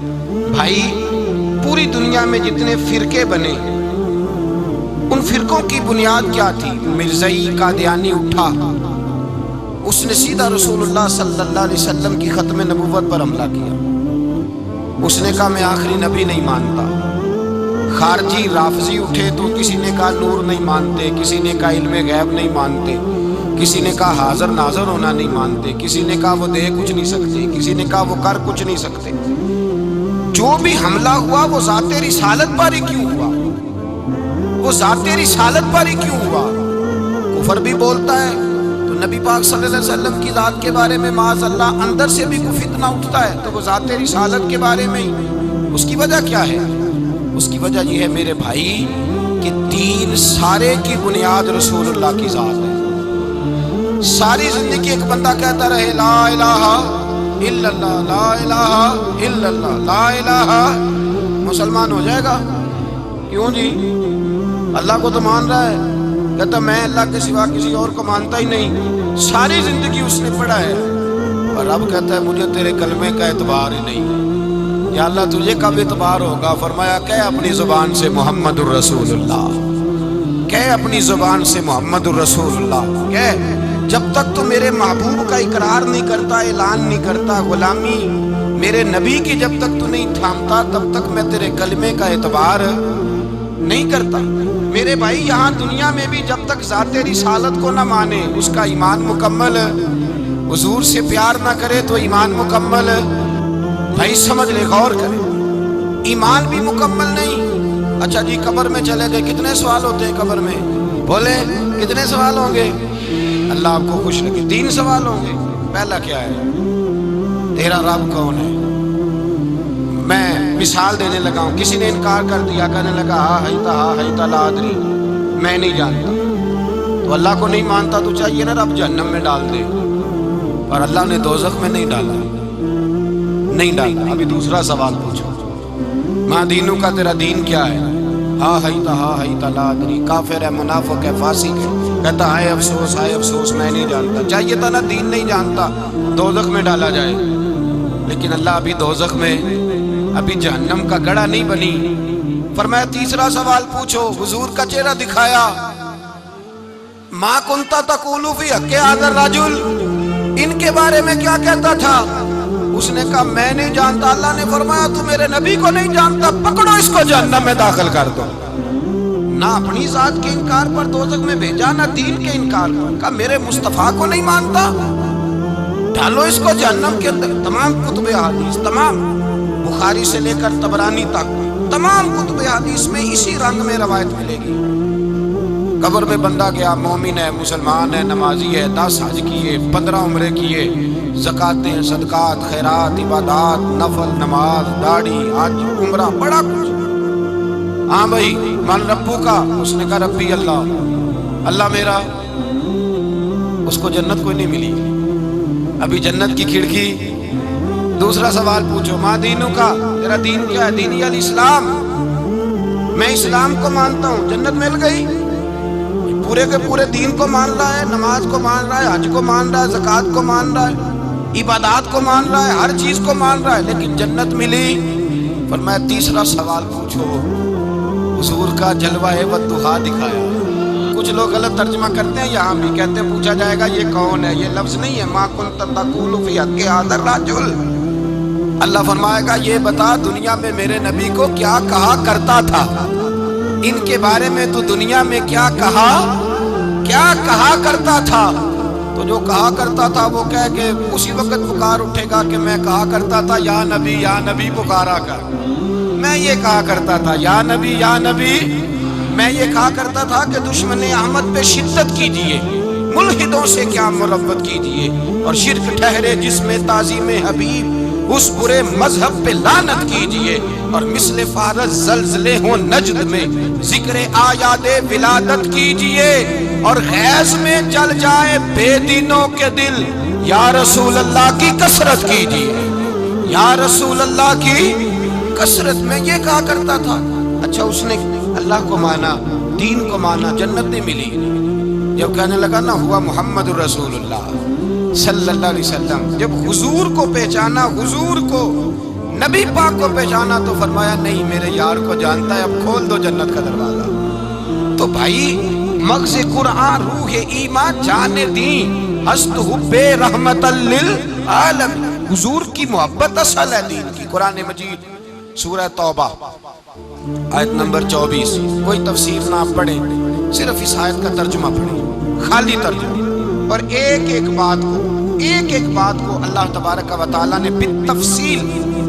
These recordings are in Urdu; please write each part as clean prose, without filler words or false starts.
بھائی پوری دنیا میں جتنے فرقے بنے ان فرقوں کی بنیاد کیا تھی؟ مرزائی قادیانی اٹھا، اس نے سیدھا رسول اللہ صلی اللہ علیہ وسلم کی ختم نبوت پر حملہ کیا۔ اس نے کہا میں آخری نبی نہیں مانتا۔ خارجی رافضی اٹھے تو کسی نے کہا نور نہیں مانتے، کسی نے کہا علم غیب نہیں مانتے، کسی نے کہا حاضر ناظر ہونا نہیں مانتے، کسی نے کہا وہ دے کچھ نہیں سکتے، کسی نے کہا وہ کر کچھ نہیں سکتے۔ جو بھی حملہ ہوا وہ ذات رسالت پر ہی کیوں ہوا؟ وہ ذات رسالت پر ہی کیوں ہوا؟ کفر بھی بولتا ہے تو نبی پاک صلی اللہ علیہ وسلم کی ذات کے بارے میں معاذ اللہ اندر سے بھی کوئی فتنہ اٹھتا ہے تو وہ ذات رسالت کے بارے میں ہی۔ اس کی وجہ کیا ہے؟ اس کی وجہ یہ ہے میرے بھائی کہ دین سارے کی بنیاد رسول اللہ کی ذات ہے۔ ساری زندگی ایک بندہ کہتا رہے لا الہ الا اللہ، لا الہ الا اللہ، لا الہ، مسلمان ہو جائے گا؟ کیوں جی؟ اللہ کو تو مان رہا ہے، کہتا میں اللہ کے سوا کسی اور کو مانتا ہی نہیں، ساری زندگی اس نے پڑھا ہے، اور اب کہتا ہے مجھے تیرے کلمے کا اعتبار ہی نہیں۔ یا اللہ تجھے کب اعتبار ہوگا؟ فرمایا کہہ اپنی زبان سے محمد الرسول اللہ، کہہ اپنی زبان سے محمد الرسول اللہ، کہہ جب تک تو میرے محبوب کا اقرار نہیں کرتا، اعلان نہیں کرتا، غلامی میرے نبی کی جب تک تو نہیں تھامتا تب تک میں تیرے کلمے کا اعتبار نہیں کرتا۔ میرے بھائی یہاں دنیا میں بھی جب تک ذات رسالت کو نہ مانے اس کا ایمان مکمل، حضور سے پیار نہ کرے تو ایمان مکمل، بھائی سمجھ لے، غور کرے، ایمان بھی مکمل نہیں۔ اچھا جی قبر میں چلے گئے، کتنے سوال ہوتے ہیں قبر میں؟ بولے کتنے سوال ہوں گے؟ اللہ آپ کو خوش رکھے، 3 سوال ہوں گے۔ پہلا کیا ہے؟ تیرا رب کون ہے؟ میں مثال دینے لگا ہوں، کسی نے انکار کر دیا، کہنے لگا ہا ہیتا لا ادری، میں نہیں جانتا، تو اللہ کو نہیں مانتا تو چاہیے نا رب جہنم میں ڈال دے، اور اللہ نے دوزخ میں نہیں ڈالا، نہیں ڈالا۔ ابھی دوسرا سوال پوچھو، ماں دینو کا تیرا دین کیا ہے؟ ہا ہیتا لا ادری، کافر ہے، منافق ہے، فاسق ہے، کہتا ہائے افسوس میں نہیں جانتا۔ چاہیے تھا نا دین نہیں جانتا دوزخ میں ڈالا جائے، لیکن اللہ ابھی دوزخ میں، ابھی جہنم کا گڑھا نہیں بنی۔ فرمایا تیسرا سوال پوچھو، حضور کا چہرہ دکھایا، ما کنتا تقول فی حق ھذا الرجل، ان کے بارے میں کیا کہتا تھا؟ اس نے کہا میں نہیں جانتا۔ اللہ نے فرمایا تو میرے نبی کو نہیں جانتا، پکڑو اس کو جہنم میں داخل کر دو۔ نہ اپنی ذات کے انکار پر دوزخ میں بھیجا، نہ دین کے انکار پر، کہا میرے مصطفیٰ کو نہیں مانتا، ڈالو اس کو جہنم کے اندر۔ تمام کتب حدیث، تمام بخاری سے لے کر طبرانی تک، تمام کتب حدیث میں اسی رنگ میں روایت ملے گی۔ قبر میں بندہ گیا، مومن ہے، مسلمان ہے، نمازی ہے، 10 حج کیے، 15 عمرے کیے، زکاتیں، صدقات، خیرات، عبادات، نفل، نماز، داڑھی، حج، عمرہ، بڑا کچھ۔ ہاں بھائی من ربو کا؟ اس نے کہا ربی اللہ، اللہ میرا۔ اس کو جنت کوئی نہیں ملی، ابھی جنت کی کھڑکی۔ دوسرا سوال پوچھو، ماں دینو کا تیرا دین کیا ہے؟ دینی الاسلام، میں اسلام کو مانتا ہوں، جنت مل گئی۔ پورے کے پورے دین کو مان رہا ہے، نماز کو مان رہا ہے، حج کو مان رہا ہے، زکوٰۃ کو مان رہا ہے، عبادات کو مان رہا ہے، ہر چیز کو مان رہا ہے، لیکن جنت ملی۔ فرمایا تیسرا سوال پوچھو، حضور کا جلوہ والضحیٰ دکھایا۔ کچھ لوگ غلط ترجمہ کرتے ہیں، یہاں بھی کہتے ہیں پوچھا جائے گا یہ کون ہے، یہ لفظ نہیں ہے، ما کنت تقول فی حق ھذا الرجل۔ اللہ فرمائے گا یہ بتا دنیا میں میرے نبی کو کیا کہا کرتا تھا، ان کے بارے میں تو دنیا میں کیا کہا کرتا تھا؟ تو جو کہا کرتا تھا وہ کہہ کہ اسی وقت پکار اٹھے گا کہ میں کہا کرتا تھا یا نبی پکارا کر، میں یہ کہا کرتا تھا یا نبی، میں یہ کہا کرتا تھا کہ دشمن احمد پہ شدت کیجیے، ملحدوں سے کیا مربت کیجیے، اور شرک ٹھہرے جس میں تعظیم حبیب اس برے مذہب پہ لعنت کیجیے، اور مثل فارس زلزلے ہوں نجد میں ذکر آیات ولادت کیجیے، اور غیظ میں جل جائے بے دینوں کے دل، یا رسول اللہ کی کثرت کیجیے، یا رسول اللہ کی کثرت۔ میں یہ کہا کرتا تھا۔ اچھا اس نے اللہ کو مانا، دین کو مانا، جنت نہیں ملی۔ جب کہنے لگا نا ہوا محمد الرسول اللہ صلی اللہ علیہ وسلم، جب حضور کو پہچانا، حضور کو نبی پاک کو پہچانا تو فرمایا نہیں میرے یار کو جانتا ہے، اب کھول دو جنت کا دروازہ۔ تو بھائی مغز قرآن روح ایمان جانے دین ہست حب رحمت للعالم، حضور کی محبت اصل ہے دین کی۔ قرآن مجید سورہ توبہ آیت نمبر 24، کوئی تفسیر نہ پڑھیں، صرف اس آیت کا ترجمہ پڑھیں، خالی ترجمہ، اور ایک ایک بات کو اللہ تبارک و تعالیٰ نے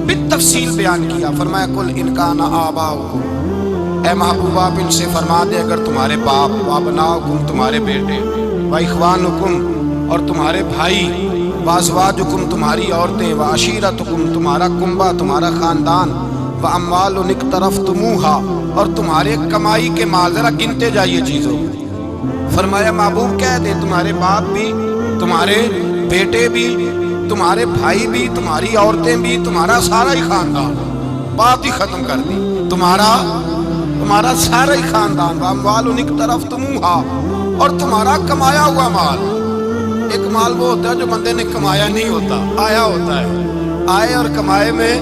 بالتفصیل بیان کیا۔ فرمایا کل ان کان آباؤکم، اے محبوب آپ ان سے فرما دے اگر تمہارے باپ، وابناؤکم تمہارے بیٹے، واخوانکم اور تمہارے بھائی، وازواجکم تمہاری عورتیں، وعشیرتکم تمہارا کنبہ تمہارا خاندان، واموال اقترفتموہا اور تمہارے کمائی کے مال، ذرا گنتے جائیے چیزوں۔ فرمایا محبوب کہہ دے تمہارے باپ بھی، تمہارے بیٹے بھی، تمہارے بھائی بھی، تمہاری عورتیں بھی، تمہارا سارا ہی خاندان، بات ہی ختم کر دی، تمہارا سارا ہی خاندان، واموال اقترفتموہا اور تمہارا کمایا ہوا مال۔ ایک مال وہ ہوتا ہے جو بندے نے کمایا نہیں ہوتا، آیا ہوتا ہے، آئے اور کمائے میں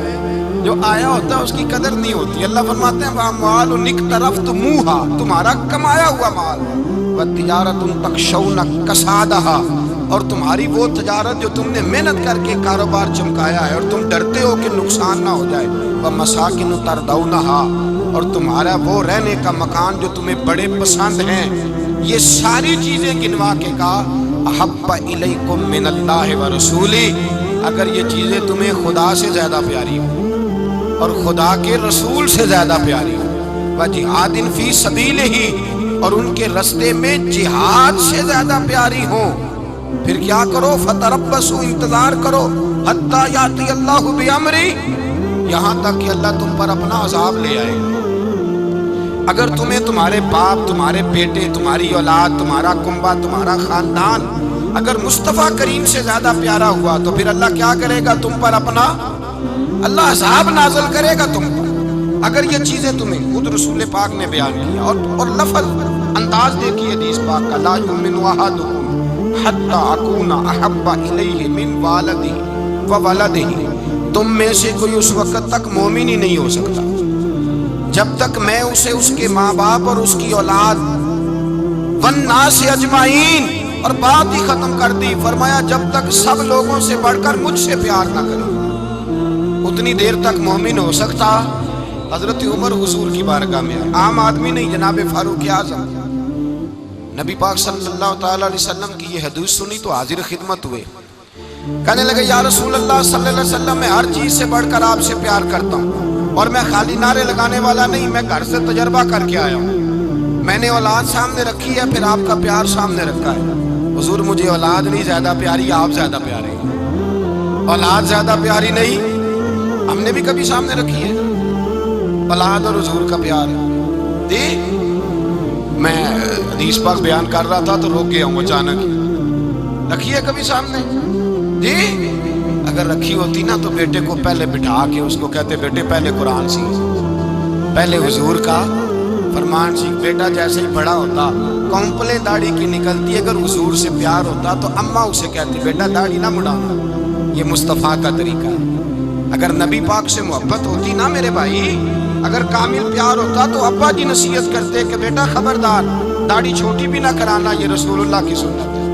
جو آیا ہوتا ہے اس کی قدر نہیں ہوتی۔ اللہ فرماتے ہیں واموال اقترفتموہا تمہارا کمایا ہوا مال، وتجارۃ تخشون کسادہا اور تمہاری وہ تجارت جو تم نے محنت کر کے کاروبار چمکایا ہے اور تم ڈرتے ہو کہ نقصان نہ ہو جائے، ومساکن ترضونہا اور تمہارا وہ رہنے کا مکان جو تمہیں بڑے پسند ہیں۔ یہ ساری چیزیں گنوا کے کہا احب الیکم من اللہ ورسولہ، اگر یہ چیزیں تمہیں خدا سے زیادہ پیاری ہوں اور خدا کے رسول سے زیادہ پیاری ہوں، وجہاد فی سبیلہ اور ان کے رستے میں جہاد سے زیادہ پیاری ہوں، پھر کیا کرو فتربصوا انتظار کرو حتی یاتی اللہ بامری، یہاں تک کہ اللہ تم پر اپنا عذاب لے آئے۔ اگر تمہیں تمہارے باپ، تمہارے بیٹے، تمہاری اولاد، تمہارا کنبہ، تمہارا خاندان اگر مصطفیٰ کریم سے زیادہ پیارا ہوا تو پھر اللہ کیا کرے گا تم پر اپنا، اللہ عذاب نازل کرے گا تم پر۔ اگر یہ چیزیں تمہیں خود رسول پاک نے بیان کیا اور لفظ انداز دیکھیے حدیث پاک کا، لا یؤمن احدکم حتی اکون احب الیہ من والدہ وولدہ، تم میں سے کوئی اس وقت تک مومن ہی نہیں ہو سکتا جب تک میں اسے اس کے ماں باپ اور اس کی اولاد والناس اجمعین، اور بات ہی ختم کر دی، فرمایا جب تک سب لوگوں سے بڑھ کر مجھ سے پیار نہ کرے اتنی دیر تک مومن ہو سکتا۔ حضرت عمر حضور کی بارگاہ میں آئے، عام آدمی نہیں، جناب فاروق اعظم، نبی پاک صلی اللہ تعالی علیہ وسلم کی یہ حدیث سنی تو حاضر خدمت ہوئے، کہنے لگے یا رسول اللہ صلی اللہ علیہ وسلم میں ہر چیز سے بڑھ کر آپ سے پیار کرتا ہوں، اور میں خالی نعرے لگانے والا نہیں، میں گھر سے تجربہ کر کے آیا ہوں، میں نے اولاد سامنے رکھی ہے پھر آپ کا پیار سامنے رکھا ہے، حضور مجھے اولاد نہیں زیادہ پیاری، آپ زیادہ پیارے ہیں، اولاد زیادہ پیاری نہیں، ہم نے بھی کبھی سامنے رکھی ہے اولاد اور حضور کا پیار دی۔ میں حدیث پاک بیان کر رہا تھا تو روک گیا ہوں اچانک، رکھی ہے کبھی سامنے جی؟ اگر رکھی ہوتی نا تو بیٹے کو پہلے بٹھا کے اس کو کہتے بیٹے پہلے قرآن سیکھ، پہلے حضور کا فرمان سیکھ۔ بیٹا جیسے ہی بڑا ہوتا کمپلے داڑھی کی نکلتی، اگر حضور سے پیار ہوتا تو اماں اسے کہتی بیٹا داڑھی نہ مڑانا، یہ مصطفیٰ کا طریقہ ہے۔ اگر نبی پاک سے محبت ہوتی نا میرے بھائی، اگر کامل پیار ہوتا تو ابا جی نصیحت کرتے کہ بیٹا خبردار داڑھی چھوٹی بھی نہ کرانا، یہ رسول اللہ کی سنت ہے۔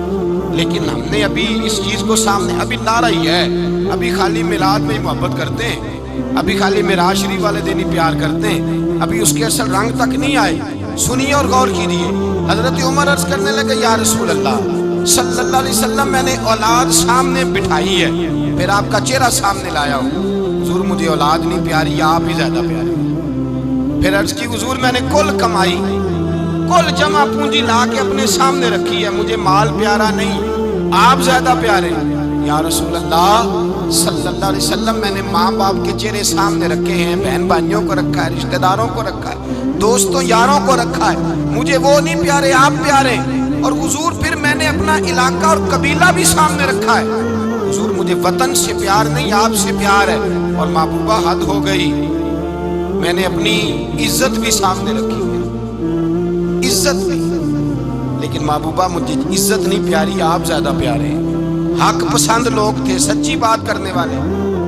لیکن ہم نے ابھی اس چیز کو سامنے، ابھی نعرہ ہی ہے، ابھی خالی میلاد میں ہی محبت کرتے ہیں، ابھی خالی معراج شریف والے دن ہی پیار کرتے ہیں، ابھی اس کے اصل رنگ تک نہیں آئے۔ سنیے اور غور کیجیے، حضرت عمر عرض کرنے لگے یا رسول اللہ صلی اللہ علیہ وسلم میں نے اولاد سامنے بٹھائی ہے پھر آپ کا چہرہ سامنے لایا ہوں، حضور مجھے اولاد نہیں پیاری، آپ ہی زیادہ پیارے۔ پھر عرض کی حضور میں نے کل کمائی، کل جمع پونجی لا کے اپنے سامنے رکھی ہے، مجھے مال پیارا نہیں، آپ زیادہ پیارے۔ یا رسول اللہ صلی اللہ علیہ وسلم میں نے ماں باپ کے چہرے سامنے رکھے ہیں، بہن بھائیوں کو رکھا ہے، رشتہ داروں کو رکھا ہے، دوستوں یاروں کو رکھا ہے، مجھے وہ نہیں پیارے، آپ پیارے۔ اور حضور پھر میں نے اپنا علاقہ اور قبیلہ بھی سامنے رکھا ہے، حضور مجھے وطن سے پیار نہیں، آپ سے پیار ہے۔ اور محبوبہ حد ہو گئی، میں نے اپنی عزت بھی سامنے رکھی ہے، عزت بھی، لیکن محبوبہ مجھے عزت نہیں پیاری، آپ زیادہ پیارے ہیں۔ حق پسند لوگ تھے، سچی بات کرنے والے،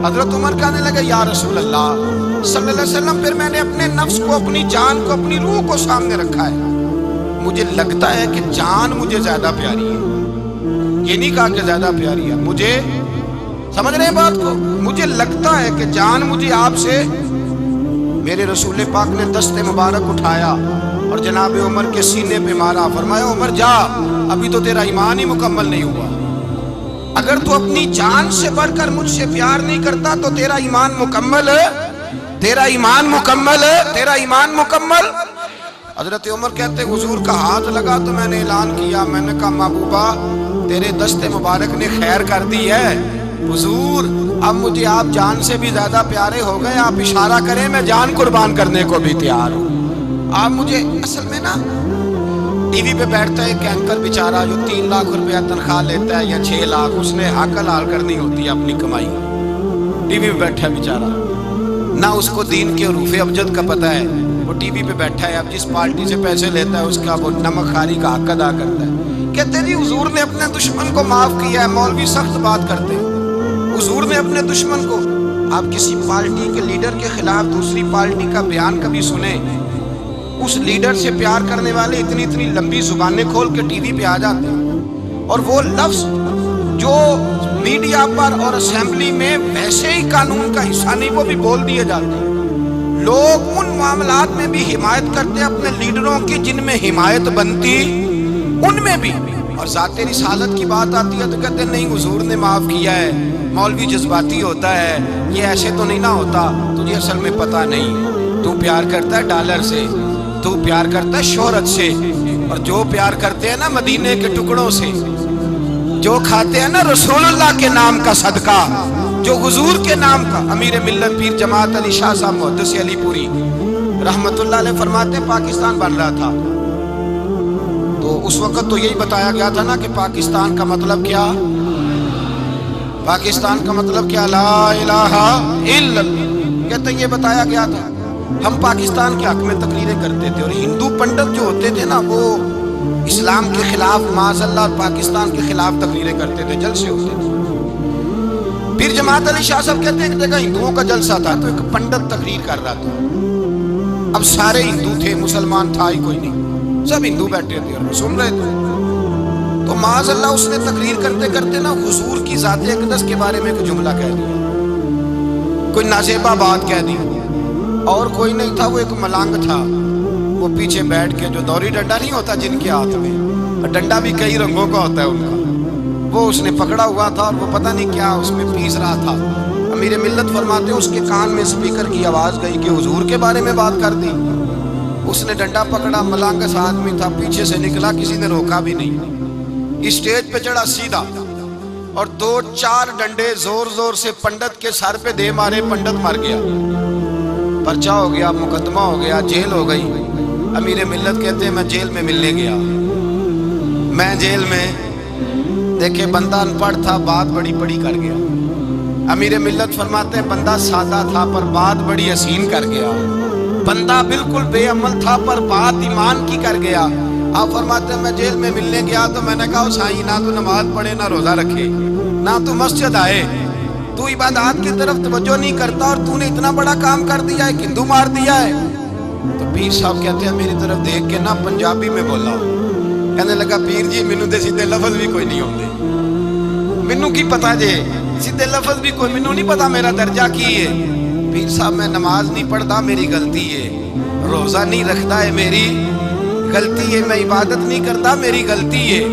حضرت عمر کہنے لگے یا رسول اللہ صلی اللہ علیہ وسلم پھر میں نے اپنے نفس کو، اپنی جان کو، اپنی روح کو سامنے رکھا ہے، مجھے لگتا ہے کہ جان مجھے زیادہ پیاری ہے۔ یہ نہیں کہا کہ زیادہ پیاری ہے، مجھے، سمجھ رہے ہیں بات کو، مجھے لگتا ہے کہ جان مجھے آپ سے۔ میرے رسول پاک نے دست مبارک اٹھایا اور جناب عمر کے سینے پہ مارا، فرمایا عمر جا، ابھی تو تیرا ایمان ہی مکمل نہیں ہوا، اگر تو اپنی جان سے بڑھ کر مجھ سے پیار نہیں کرتا تو تیرا ایمان مکمل ہے، تیرا ایمان مکمل ہے، تیرا ایمان مکمل۔ حضرت عمر کہتے حضور کا ہاتھ لگا تو میں نے اعلان کیا، میں نے کہا محبوبہ تیرے دست مبارک نے خیر کر دی ہے، حضور اب مجھے آپ جان سے بھی زیادہ پیارے ہو گئے، آپ اشارہ کریں میں جان قربان کرنے کو بھی تیار ہوں۔ آپ مجھے، اصل میں نا ٹی وی پہ بیٹھتا ہے ایک اینکر بیچارہ جو 3 لاکھ روپیہ تنخواہ لیتا ہے یا 6 لاکھ، اس نے حق حلال کرنی ہوتی ہے اپنی کمائی، ٹی وی پہ بیٹھا ہے بیچارہ، نہ اس کو دین کے حروف ابجد کا پتہ ہے، وہ ٹی وی پہ بیٹھا ہے، اب جس پارٹی سے پیسے لیتا ہے اس کا وہ نمک خاری کا حق ادا کرتا ہے۔ کہتے جی حضور نے اپنے دشمن کو معاف کیا ہے، مولوی سخت بات کرتے ہیں، حضور نے اپنے دشمن کو، آپ کسی پارٹی کے لیڈر کے خلاف دوسری پارٹی کا بیان کبھی سنیں، اس لیڈر سے پیار کرنے والے اتنی لمبی زبانیں کھول کے ٹی وی پہ آ جاتے ہیں، اور وہ لفظ جو میڈیا پر اور اسمبلی میں ویسے ہی قانون کا حصہ نہیں وہ بھی بول دیے جاتے ہیں۔ لوگ ان معاملات میں بھی حمایت کرتے ہیں اپنے لیڈروں کی جن میں حمایت بنتی ان میں بھی، اور ذات رسالت کی بات آتی ہے تو کہتے ہیں نہیں حضور نے معاف کیا ہے، مولوی جذباتی ہوتا ہے، یہ ایسے تو نہیں نہ ہوتا، تجھے اصل میں پتہ نہیں، تو پیار کرتا ہے ڈالر سے، تو پیار کرتا ہے شہرت سے، اور جو پیار کرتے ہیں نا مدینے کے ٹکڑوں سے، جو کھاتے ہیں نا رسول اللہ کے نام کا صدقہ، جو حضور کے نام کا، امیر ملت پیر جماعت علی شاہ صاحب محدث علی پوری رحمت اللہ علیہ فرماتے ہیں پاکستان بن رہا تھا تو اس وقت تو یہی بتایا گیا تھا نا کہ پاکستان کا مطلب کیا، پاکستان کا مطلب کیا، لا الہ الا اللہ، کہتے ہیں یہ بتایا گیا تھا۔ ہم پاکستان کے حق میں تقریریں کرتے تھے، اور ہندو پنڈت جو ہوتے تھے نا وہ اسلام کے خلاف معاذ اللہ پاکستان کے خلاف تقریریں کرتے تھے، جلسے ہوتے تھے۔ پیر جماعت علی شاہ صاحب کہتے ہیں ایک جگہ ہندوؤں کا جلسہ تھا تو ایک پنڈت تقریر کر رہا تھا، اب سارے ہندو تھے، مسلمان تھا ہی کوئی نہیں، سب ہندو بیٹھے تھے اور سن رہے تھے، تو معاذ اللہ اس نے تقریر کرتے کرتے نا حضور کی ذات اقدس کے بارے میں ایک جملہ کہہ دیا، کوئی نازیبہ بات کہہ دی، اور کوئی نہیں تھا، وہ ایک ملانگ تھا، وہ پیچھے بیٹھ کے، جو دوری ڈنڈا نہیں ہوتا جن کے ہاتھ میں، ڈنڈا بھی کئی رنگوں کا ہوتا ہے ان کا، وہ اس نے پکڑا ہوا تھا اور وہ پتہ نہیں کیا اس میں پیس رہا تھا۔ امیر ملت فرماتے ہیں اس کے کان میں اسپیکر کی آواز گئی کہ حضور کے بارے میں بات کر دی، اس نے ڈنڈا پکڑا، ملانگس آدمی تھا، پیچھے سے نکلا، کسی نے روکا بھی نہیں، اسٹیج پہ چڑھا سیدھا اور 2-4 ڈنڈے زور زور سے پنڈت کے سر پہ دے مارے، پنڈت مر گیا، پرچہ ہو گیا، مقدمہ ہو گیا، جیل ہو گئی۔ امیر ملت کہتے ہیں میں جیل میں ملنے گیا، میں جیل میں دیکھے بندہ ان پڑھ تھا، بات بڑی بڑی کر گیا۔ امیر ملت فرماتے ہیں بندہ سادہ تھا پر بات بڑی حسین کر گیا، بندہ بالکل بے عمل تھا پر بات ایمان کی کر گیا۔ آپ فرماتے ہیں میں جیل میں ملنے گیا تو میں نے کہا سائیں نہ تو نماز پڑھے نہ روزہ رکھے نہ تو مسجد آئے، تو عبادات کی طرف توجہ نہیں کرتا اور تو نے اتنا بڑا کام کر دیا ہے، ہندو مار دیا ہے۔ تو پیر صاحب کہتے ہیں میری طرف دیکھ کے نا پنجابی میں بولا، کہنے لگا پیر جی مینوں دے سیدھے لفظ بھی کوئی نہیں ہوندے، مینوں کی پتا جے سیدھے لفظ بھی کوئی، مینوں نہیں پتا میرا درجہ کی ہے۔ پیر صاحب میں نماز نہیں پڑھتا میری غلطی ہے، روزہ نہیں رکھتا ہے میری غلطی ہے، میں عبادت نہیں کرتا میری غلطی ہے،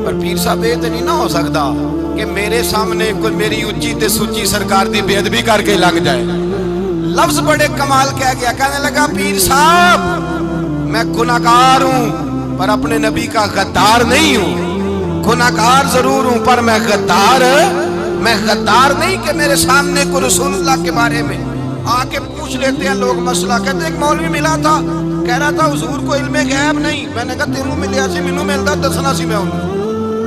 پر پیر صاحب یہ تو نہیں نہ ہو سکتا کہ میرے سامنے کوئی میری اچھی تے سچی سرکار دی بے ادبی کر کے لنگ جائے۔ لفظ بڑے کمال کہہ گیا، کہنے لگا پیر صاحب میں گناہگار ہوں پر اپنے نبی کا غدار نہیں ہوں، گناہگار ضرور ہوں پر میں غدار نہیں کہ میرے سامنے کو رسول اللہ کے بارے میں آ کے پوچھ لیتے ہیں لوگ مسئلہ۔ کہتے ایک مولوی ملا تھا کہہ رہا تھا حضور کو علم غیب نہیں، میں نے کہا تینوں ملیا سی مینوں ملتا دسنا سی، میں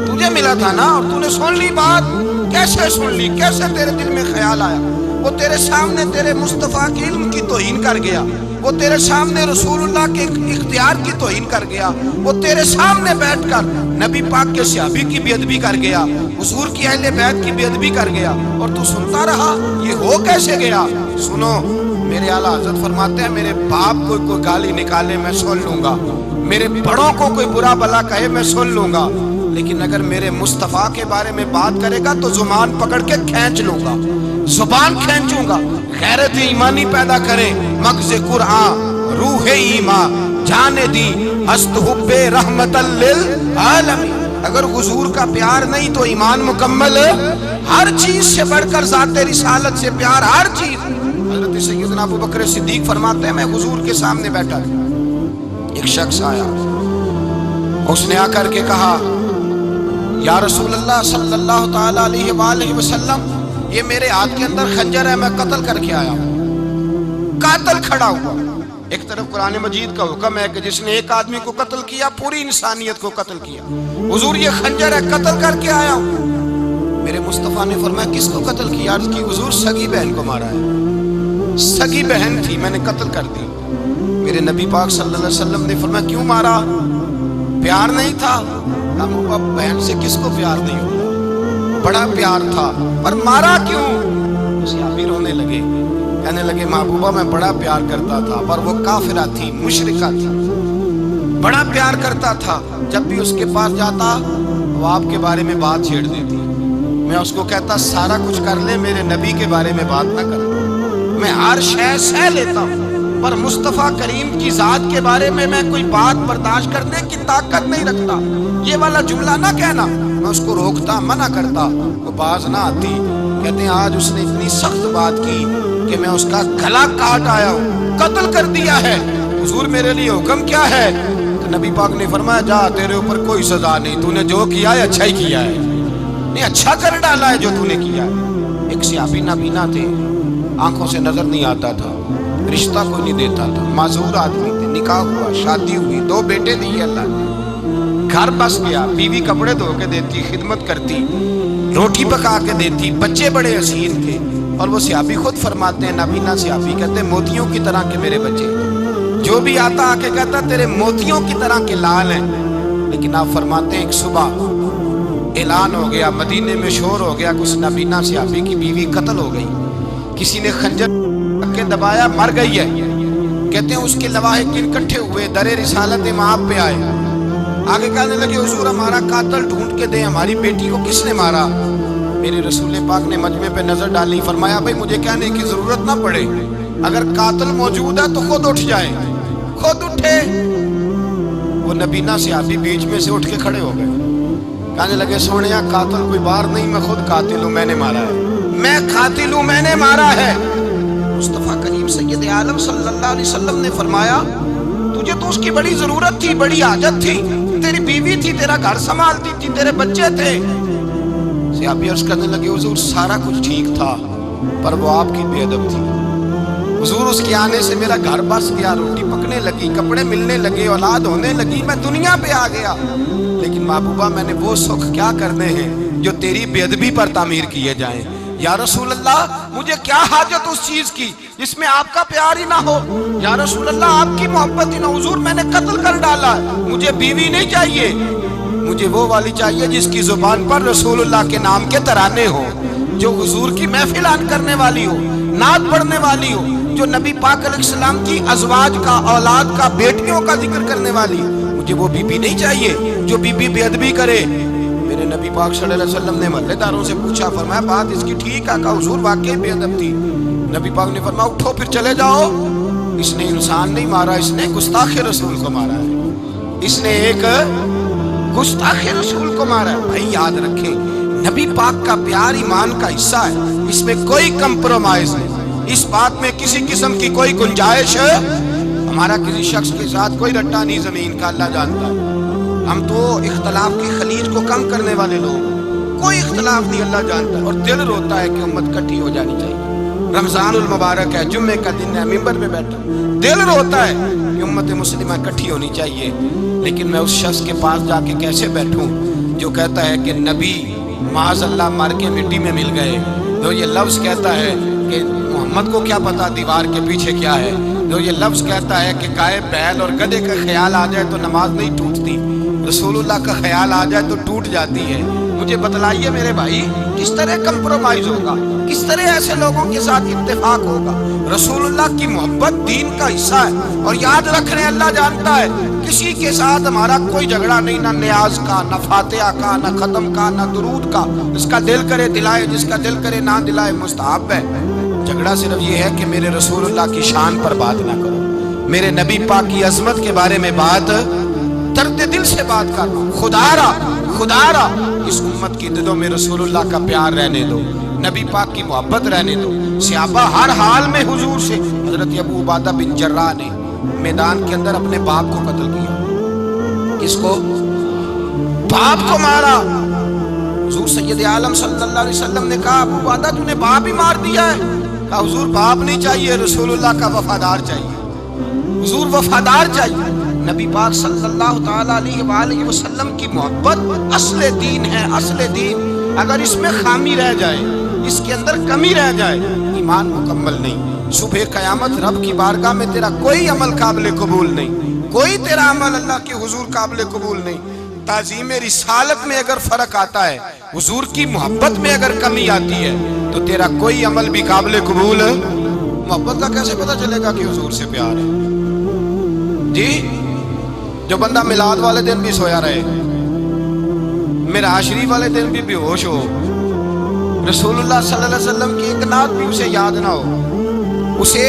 تجھے ملا تھا نا اور تو نے سن لی بات، کیسے سن لی، کیسے تیرے دل میں خیال آیا؟ وہ تیرے سامنے تیرے مصطفیٰ کے علم کی توہین کر گیا، وہ تیرے سامنے رسول اللہ کے اختیار کی توہین کر گیا، وہ تیرے سامنے بیٹھ کر نبی پاک کے صحابی کی بے ادبی کر گیا، حضور کی اہل بیت کی بے ادبی کر گیا، اور تو سنتا رہا۔ یہ ہو کیسے گیا؟ سنو، میرے اعلیٰ حضرت فرماتے ہیں میرے باپ کو کوئی گالی نکالے میں سن لوں گا، میرے بڑوں کو کوئی برا بلا کہے میں سن لوں گا، لیکن اگر میرے مصطفیٰ کے بارے میں بات کرے گا تو زبان پکڑ کے کھینچ لوں گا، زبان کھینچوں گا۔ غیرت ایمانی پیدا کرے مغز قرآن روح ایمان جانے دی است حب رحمت للعالمین۔ اگر حضور کا پیار نہیں تو ایمان مکمل ہے۔ ہر چیز سے بڑھ کر ذات رسالت سے پیار، ہر چیز۔ حضرت سیدنا ابو بکر صدیق فرماتے ہیں میں حضور کے سامنے بیٹھا، ایک شخص آیا، اس نے آ کر کے کہا یا رسول اللہ صلی اللہ تعالی علیہ وآلہ وسلم، یہ میرے ہاتھ کے اندر خنجر ہے، میں قتل کر کے آیا ہوں۔ قاتل کھڑا ہوا۔ ایک طرف قرآن مجید کا حکم ہے کہ جس نے ایک آدمی کو قتل کیا پوری انسانیت کو قتل کیا، حضور یہ خنجر ہے، قتل کر کے آیا ہوں۔ میرے مصطفیٰ نے فرمایا کس کو قتل کیا؟ عرض کی حضور سگی بہن کو مارا ہے، سگی بہن تھی میں نے قتل کر دی۔ میرے نبی پاک صلی اللہ علیہ وسلم نے فرمایا کیوں مارا؟ پیار نہیں تھا؟ اب بہن سے کس کو پیار نہیں ہوتا؟ بڑا پیار تھا، پر مارا کیوں؟ صحابی رونے لگے، کہنے لگے محبوبہ میں بڑا پیار کرتا تھا، پر وہ کافرہ تھی، مشرکہ تھی، بڑا پیار کرتا تھا۔ جب بھی اس کے پاس جاتا وہ آپ کے بارے میں بات چھیڑ دیتی، میں اس کو کہتا سارا کچھ کر لے میرے نبی کے بارے میں بات نہ کر، میں ہر شے سہ لیتا ہوں، پر مصطفیٰ کریم کی ذات کے بارے میں کوئی بات برداشت کرنے کی طاقت نہیں رکھتا، یہ والا جملہ نہ کہنا۔ میں اس کو روکتا، منع کرتا، وہ باز نہ آتی۔ کہتے ہیں آج اس نے اتنی سخت بات کی کہ میں اس کا گلا کاٹ آیا ہوں، قتل کر دیا ہے۔ حضور میرے لیے حکم کیا ہے؟ تو نبی پاک نے فرمایا جا تیرے اوپر کوئی سزا نہیں، تو نے جو کیا ہے اچھا ہی کیا ہے، نہیں اچھا کر ڈالا ہے جو تو نے کیا ہے۔ ایک صحابی نابینا تھے، آنکھوں سے نظر نہیں آتا تھا، رشتہ کوئی نہیں دیتا تھا، معذور آدمی تھے، نکاح ہوا، شادی ہوئی، 2 بیٹے دیے اللہ نے، گھر بس گیا، بیوی کپڑے دھو کے دیتی، خدمت کرتی، روٹی پکا کے دیتی، بچے بڑے حسین تھے۔ اور وہ صحابی خود فرماتے ہیں، نابینا صحابی کہتے ہیں موتیوں کی طرح کے میرے بچے، جو بھی آتا آ کے کہتا تیرے موتیوں کی طرح کے لال ہیں۔ لیکن آپ فرماتے ہیں ایک صبح اعلان ہو گیا، مدینے میں شور ہو گیا کہ اس نابینا صحابی کی بیوی قتل ہو گئی، کسی نے خنجر کے دبایا، مر گئی ہے۔ کہتے ہیں اس کے لواحقین اکٹھے ہوئے، در رسالت امام پہ آئے، آگے کہنے لگے حضور ہمارا قاتل ڈھونڈ کے دیں، ہماری بیٹی کو کس نے مارا؟ میرے رسول پاک نے مجمع پہ نظر ڈالی، فرمایا بھائی مجھے کہنے کی ضرورت نہ پڑے، اگر قاتل موجود ہے تو خود اٹھ جائے۔ خود اٹھے، وہ نبینا صحابی بیچ میں سے اٹھ کے کھڑے ہو گئے، کہنے لگے سونیا قاتل کوئی باہر نہیں، میں خود قاتل ہوں، میں نے مارا ہے، میں قاتل ہوں، میں نے مارا ہے۔ مصطفیٰ کریم سید عالم صلی اللہ علیہ وسلم نے فرمایا تجھے تو اس کی بڑی ضرورت تھی، بڑی حاجت تھی، تیری بیوی تھی، تیرا گھر سنبھالتی تھی، تیرے بچے تھے۔ صحابی عرض کرنے لگے حضور سارا کچھ ٹھیک تھا، پر وہ آپ کی بے ادب تھی، حضور اس کے آنے سے میرا گھر بس گیا، روٹی پکنے لگی، کپڑے ملنے لگے، اولاد ہونے لگی، میں دنیا پہ آ گیا، لیکن محبوبہ میں نے وہ سکھ کیا کرنے ہیں جو تیری بے ادبی پر تعمیر کیے جائیں۔ یا رسول اللہ مجھے کیا حاجت اس چیز کی جس میں آپ کا پیار ہی نہ ہو؟ یا رسول اللہ آپ کی محبت ہی نہ، حضور میں نے قتل کر ڈالا، مجھے بیوی نہیں چاہیے، مجھے وہ والی چاہیے جس کی زبان پر رسول اللہ کے نام کے ترانے ہو، جو حضور کی محفل آن کرنے والی ہو، نعت پڑھنے والی ہو، جو نبی پاک علیہ السلام کی ازواج کا، اولاد کا، بیٹیوں کا ذکر کرنے والی۔ مجھے وہ بی بی نہیں چاہیے جو بی بی بے ادبی کرے۔ میرے نبی پاک صلی اللہ علیہ وسلم نے محلے داروں سے پوچھا، فرمایا بات اس کی ٹھیک ہے؟ کہا حضور واقعی بے ادب تھی۔ نبی پاک نے فرمایا اٹھو پھر چلے جاؤ، اس نے انسان نہیں مارا، اس نے گستاخ رسول کو مارا ہے، اس نے ایک گستاخ رسول کو مارا ہے۔ بھائی یاد رکھیں نبی پاک کا پیار ایمان کا حصہ ہے، اس میں کوئی کمپرومائز نہیں، اس بات میں کسی قسم کی کوئی گنجائش ہے؟ ہمارا کسی شخص کے ساتھ کوئی رٹا نہیں زمین کا، اللہ جانتا ہے، ہم تو اختلاف کی خلیج کو کم کرنے والے لوگ، کوئی اختلاف نہیں، اللہ جانتا ہے، اور دل روتا ہے کہ امت کٹھی ہو جانی چاہیے۔ رمضان المبارک ہے، جمعے کا دن ہے، منبر پہ بیٹھا، دل روتا ہے کہ امت مسلمہ کٹھی ہونی چاہیے، لیکن میں اس شخص کے پاس جا کے کیسے بیٹھوں جو کہتا ہے کہ نبی معاذ اللہ مر کے مٹی میں مل گئے، جو یہ لفظ کہتا ہے کہ محمد کو کیا پتا دیوار کے پیچھے کیا ہے؟ جو یہ لفظ کہتا ہے کہ گائے بیل اور گدھے کا خیال آ جائے تو نماز نہیں ٹوٹتی، رسول اللہ کا خیال آ جائے تو ٹوٹ جاتی ہے۔ مجھے بتلائیے میرے بھائی، کس طرح کمپرومائز ہوگا؟ کس طرح ایسے لوگوں کے ساتھ اتفاق ہوگا؟ رسول اللہ کی محبت دین کا حصہ ہے، اور یاد رکھنے اللہ جانتا ہے کسی کے ساتھ ہمارا کوئی جھگڑا نہیں، نہ نیاز کا، نہ فاتحہ کا، نہ ختم کا، نہ درود کا۔ جس کا دل کرے دلائے، جس کا دل کرے نہ دلائے، مستحب ہے۔ جھگڑا صرف یہ ہے کہ میرے رسول اللہ کی شان پر بات نہ کرو، میرے نبی پاک کی عظمت کے بارے میں بات درد دل سے بات کرنا۔ خدا را اس امت کی دلوں میں رسول اللہ کا پیار رہنے دو، نبی پاک کی محبت رہنے دو۔ صحابہ ہر حال میں حضور سے، حضرت ابو عبیدہ بن جراح نے میدان کے اندر اپنے باپ کو قتل کیا۔ کس کو؟ باپ کو مارا۔ حضور سید عالم صلی اللہ علیہ وسلم نے کہا ابو عبیدہ تو نے باپ ہی مار دیا ہے؟ کہا حضور باپ نہیں چاہیے، رسول اللہ کا وفادار چاہیے، حضور وفادار چاہیے۔ نبی پاک صلی اللہ تعالیٰ علیہ وآلہ وسلم کی محبت اصل دین ہے، اصل دین۔ اگر اس میں خامی رہ جائے، اس کے اندر کمی رہ جائے، ایمان مکمل نہیں۔ صبح قیامت رب کی بارگاہ میں تیرا کوئی عمل قابل قبول نہیں، کوئی تیرا عمل اللہ کے حضور قابل قبول نہیں۔ تعظیم رسالت میں اگر فرق آتا ہے، حضور کی محبت میں اگر کمی آتی ہے، تو تیرا کوئی عمل بھی قابل قبول۔ محبت کا کیسے پتہ چلے گا کہ حضور سے پیار ہے؟ جی، جو بندہ میلاد والے دن بھی سویا رہے، معراج شریف والے دن بھی بے ہوش ہو، رسول اللہ صلی اللہ علیہ وسلم کی ایک نعت بھی اسے یاد نہ ہو، اسے